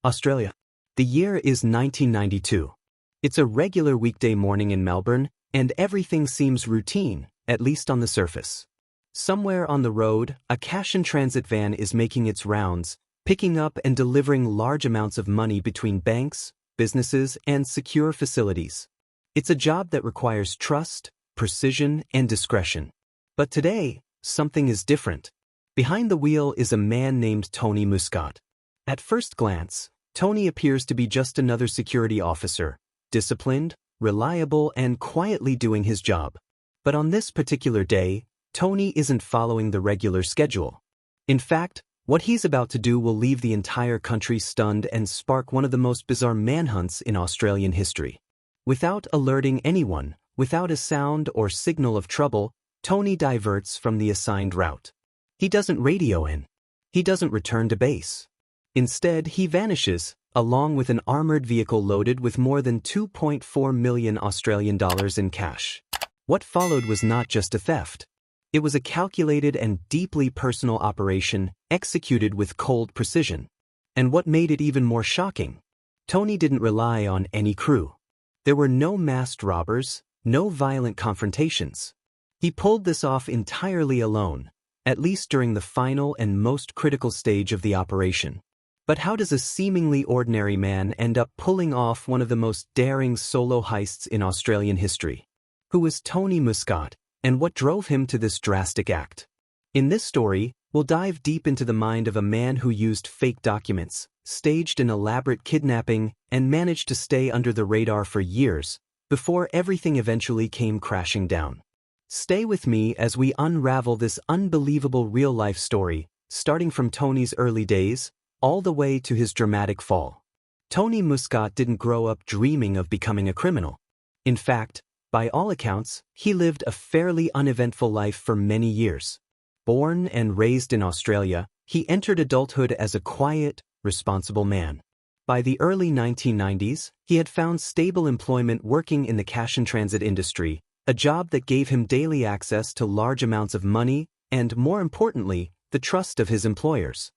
Australia. The year is 1992. It's a regular weekday morning in Melbourne, and everything seems routine, at least on the surface. Somewhere on the road, a cash-in-transit van is making its rounds, picking up and delivering large amounts of money between banks, businesses, and secure facilities. It's a job that requires trust, precision, and discretion. But today, something is different. Behind the wheel is a man named Tony Muscat. At first glance, Tony appears to be just another security officer, disciplined, reliable, and quietly doing his job. But on this particular day, Tony isn't following the regular schedule. In fact, what he's about to do will leave the entire country stunned and spark one of the most bizarre manhunts in Australian history. Without alerting anyone, without a sound or signal of trouble, Tony diverts from the assigned route. He doesn't radio in. He doesn't return to base. Instead, he vanishes, along with an armored vehicle loaded with more than 2.4 million Australian dollars in cash. What followed was not just a theft. It was a calculated and deeply personal operation executed with cold precision. And what made it even more shocking? Tony didn't rely on any crew. There were no masked robbers, no violent confrontations. He pulled this off entirely alone, at least during the final and most critical stage of the operation. But how does a seemingly ordinary man end up pulling off one of the most daring solo heists in Australian history? Who was Tony Muscat, and what drove him to this drastic act? In this story, we'll dive deep into the mind of a man who used fake documents, staged an elaborate kidnapping, and managed to stay under the radar for years, before everything eventually came crashing down. Stay with me as we unravel this unbelievable real-life story, starting from Tony's early days, all the way to his dramatic fall. Tony Muscat didn't grow up dreaming of becoming a criminal. In fact, by all accounts, he lived a fairly uneventful life for many years. Born and raised in Australia, he entered adulthood as a quiet, responsible man. By the early 1990s, he had found stable employment working in the cash-in-transit industry, a job that gave him daily access to large amounts of money and, more importantly, the trust of his employers.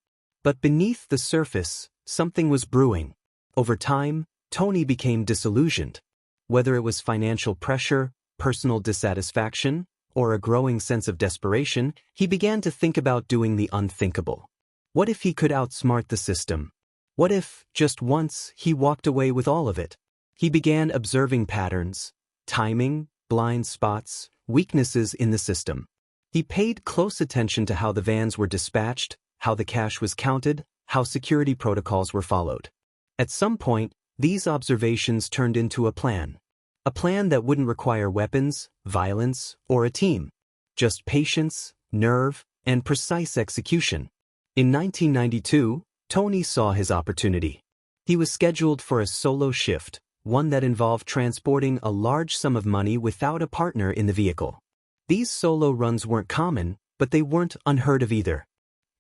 But beneath the surface, something was brewing. Over time, Tony became disillusioned. Whether it was financial pressure, personal dissatisfaction, or a growing sense of desperation, he began to think about doing the unthinkable. What if he could outsmart the system? What if, just once, he walked away with all of it? He began observing patterns, timing, blind spots, weaknesses in the system. He paid close attention to how the vans were dispatched, how the cash was counted, how security protocols were followed. At some point, these observations turned into a plan that wouldn't require weapons, violence, or a team. Just patience, nerve, and precise execution. In 1992, Tony saw his opportunity. He was scheduled for a solo shift, one that involved transporting a large sum of money without a partner in the vehicle. These solo runs weren't common, but they weren't unheard of either.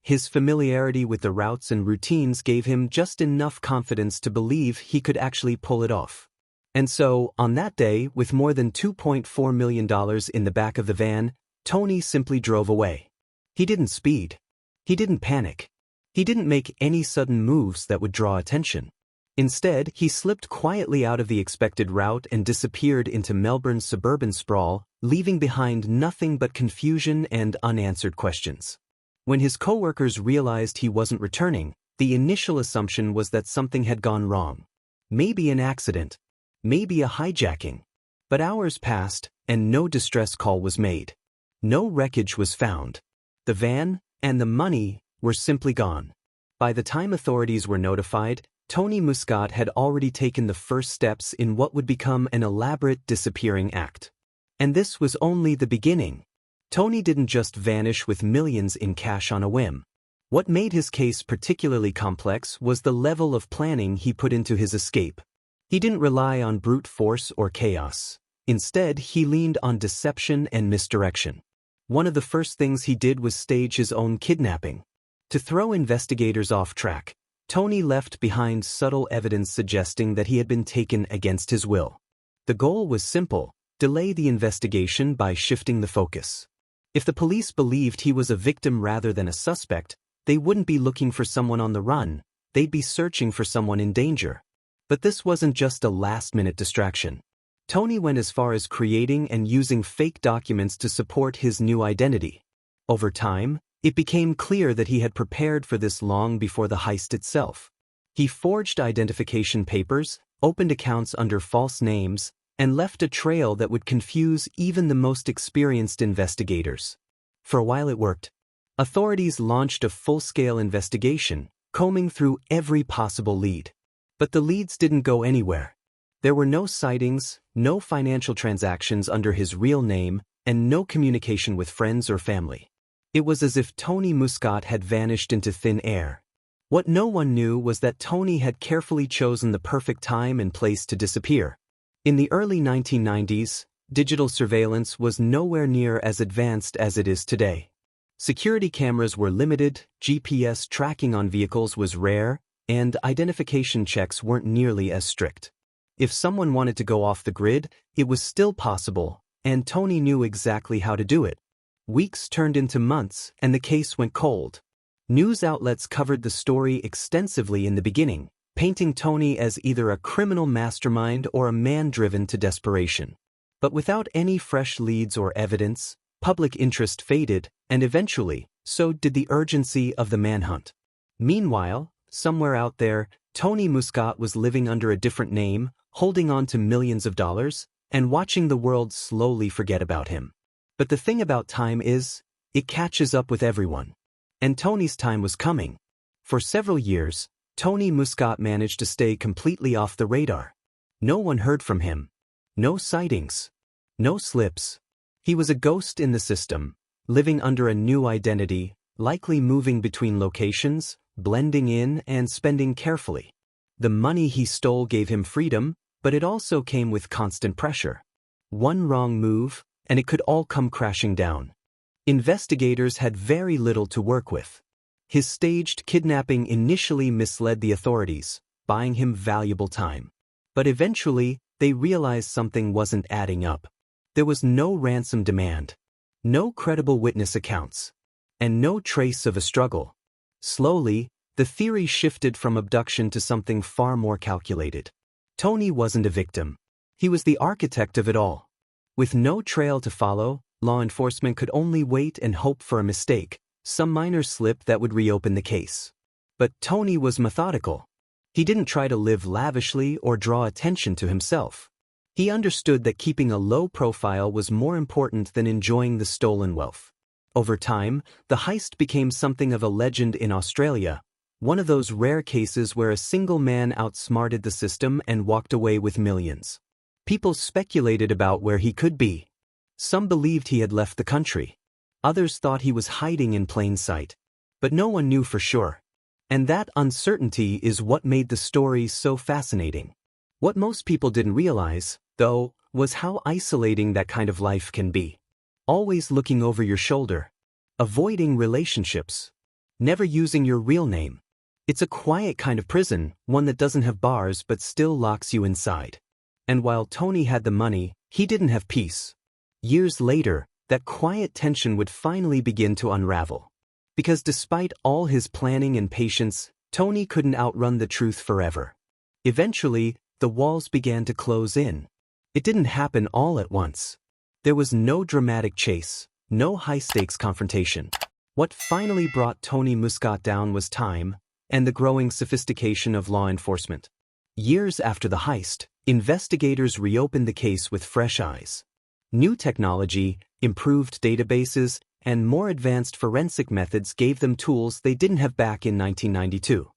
His familiarity with the routes and routines gave him just enough confidence to believe he could actually pull it off. And so, on that day, with more than $2.4 million in the back of the van, Tony simply drove away. He didn't speed. He didn't panic. He didn't make any sudden moves that would draw attention. Instead, he slipped quietly out of the expected route and disappeared into Melbourne's suburban sprawl, leaving behind nothing but confusion and unanswered questions. When his co-workers realized he wasn't returning, the initial assumption was that something had gone wrong. Maybe an accident. Maybe a hijacking. But hours passed, and no distress call was made. No wreckage was found. The van, and the money, were simply gone. By the time authorities were notified, Tony Muscat had already taken the first steps in what would become an elaborate disappearing act. And this was only the beginning. Tony didn't just vanish with millions in cash on a whim. What made his case particularly complex was the level of planning he put into his escape. He didn't rely on brute force or chaos. Instead, he leaned on deception and misdirection. One of the first things he did was stage his own kidnapping. To throw investigators off track, Tony left behind subtle evidence suggesting that he had been taken against his will. The goal was simple: delay the investigation by shifting the focus. If the police believed he was a victim rather than a suspect, they wouldn't be looking for someone on the run. they'd be searching for someone in danger. But this wasn't just a last-minute distraction. Tony went as far as creating and using fake documents to support his new identity. Over time, it became clear that he had prepared for this long before the heist itself. He forged identification papers, opened accounts under false names, and left a trail that would confuse even the most experienced investigators. For a while it worked. Authorities launched a full-scale investigation, combing through every possible lead. But the leads didn't go anywhere. There were no sightings, no financial transactions under his real name, and no communication with friends or family. It was as if Tony Muscat had vanished into thin air. What no one knew was that Tony had carefully chosen the perfect time and place to disappear. In the early 1990s, digital surveillance was nowhere near as advanced as it is today. Security cameras were limited, GPS tracking on vehicles was rare, and identification checks weren't nearly as strict. If someone wanted to go off the grid, it was still possible, and Tony knew exactly how to do it. Weeks turned into months, and the case went cold. News outlets covered the story extensively in the beginning, painting Tony as either a criminal mastermind or a man driven to desperation. But without any fresh leads or evidence, public interest faded, and eventually, so did the urgency of the manhunt. Meanwhile, somewhere out there, Tony Muscat was living under a different name, holding on to millions of dollars, and watching the world slowly forget about him. But the thing about time is, it catches up with everyone. And Tony's time was coming. For several years, Tony Muscat managed to stay completely off the radar. No one heard from him. No sightings. No slips. He was a ghost in the system, living under a new identity, likely moving between locations, blending in and spending carefully. The money he stole gave him freedom, but it also came with constant pressure. One wrong move, and it could all come crashing down. Investigators had very little to work with. His staged kidnapping initially misled the authorities, buying him valuable time. But eventually, they realized something wasn't adding up. There was no ransom demand, no credible witness accounts, and no trace of a struggle. Slowly, the theory shifted from abduction to something far more calculated. Tony wasn't a victim. He was the architect of it all. With no trail to follow, law enforcement could only wait and hope for a mistake, some minor slip that would reopen the case. But Tony was methodical. He didn't try to live lavishly or draw attention to himself. He understood that keeping a low profile was more important than enjoying the stolen wealth. Over time, the heist became something of a legend in Australia, one of those rare cases where a single man outsmarted the system and walked away with millions. People speculated about where he could be. Some believed he had left the country. Others thought he was hiding in plain sight. But no one knew for sure. And that uncertainty is what made the story so fascinating. What most people didn't realize, though, was how isolating that kind of life can be. Always looking over your shoulder. Avoiding relationships. Never using your real name. It's a quiet kind of prison, one that doesn't have bars but still locks you inside. And while Tony had the money, he didn't have peace. Years later, that quiet tension would finally begin to unravel. Because despite all his planning and patience, Tony couldn't outrun the truth forever. Eventually, the walls began to close in. It didn't happen all at once. There was no dramatic chase, no high-stakes confrontation. What finally brought Tony Muscat down was time and the growing sophistication of law enforcement. Years after the heist, investigators reopened the case with fresh eyes. New technology, improved databases, and more advanced forensic methods gave them tools they didn't have back in 1992.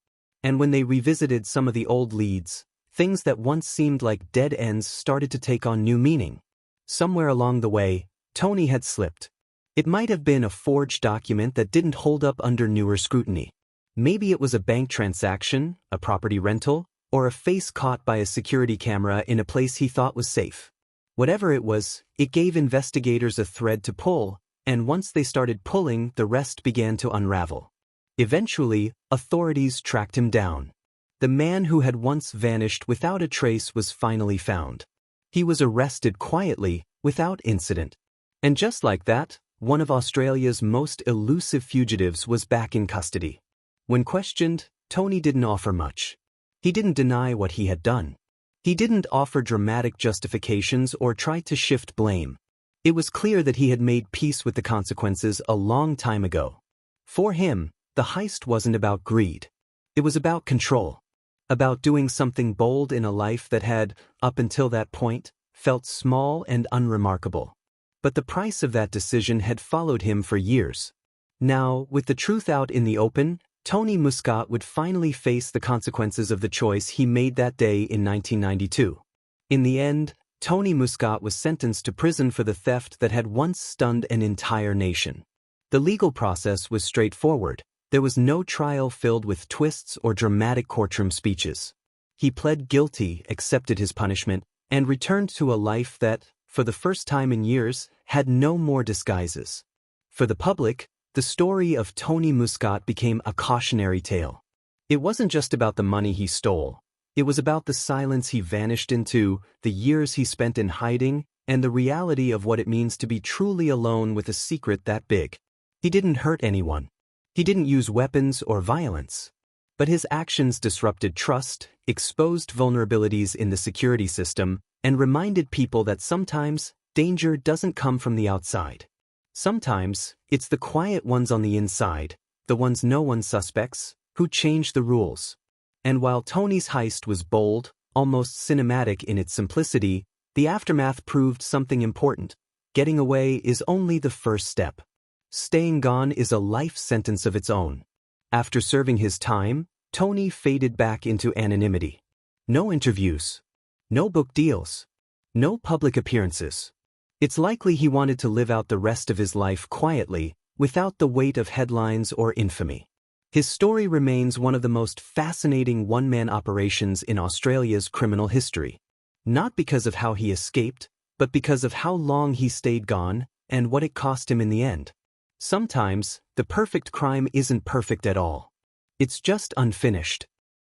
And when they revisited some of the old leads, things that once seemed like dead ends started to take on new meaning. Somewhere along the way, Tony had slipped. It might have been a forged document that didn't hold up under newer scrutiny. Maybe it was a bank transaction, a property rental, or a face caught by a security camera in a place he thought was safe. Whatever it was, it gave investigators a thread to pull, and once they started pulling, the rest began to unravel. Eventually, authorities tracked him down. The man who had once vanished without a trace was finally found. He was arrested quietly, without incident. And just like that, one of Australia's most elusive fugitives was back in custody. When questioned, Tony didn't offer much. He didn't deny what he had done. He didn't offer dramatic justifications or try to shift blame. It was clear that he had made peace with the consequences a long time ago. For him, the heist wasn't about greed. It was about control. About doing something bold in a life that had, up until that point, felt small and unremarkable. But the price of that decision had followed him for years. Now, with the truth out in the open, Tony Muscat would finally face the consequences of the choice he made that day in 1992. In the end, Tony Muscat was sentenced to prison for the theft that had once stunned an entire nation. The legal process was straightforward. There was no trial filled with twists or dramatic courtroom speeches. He pled guilty, accepted his punishment, and returned to a life that, for the first time in years, had no more disguises. For the public, the story of Tony Muscat became a cautionary tale. It wasn't just about the money he stole. It was about the silence he vanished into, the years he spent in hiding, and the reality of what it means to be truly alone with a secret that big. He didn't hurt anyone. He didn't use weapons or violence. But his actions disrupted trust, exposed vulnerabilities in the security system, and reminded people that sometimes danger doesn't come from the outside. Sometimes it's the quiet ones on the inside, the ones no one suspects, who change the rules. And while Tony's heist was bold, almost cinematic in its simplicity, the aftermath proved something important. Getting away is only the first step. Staying gone is a life sentence of its own. After serving his time, Tony faded back into anonymity. No interviews. No book deals. No public appearances. It's likely he wanted to live out the rest of his life quietly, without the weight of headlines or infamy. His story remains one of the most fascinating one-man operations in Australia's criminal history. Not because of how he escaped, but because of how long he stayed gone, and what it cost him in the end. Sometimes, the perfect crime isn't perfect at all. It's just unfinished.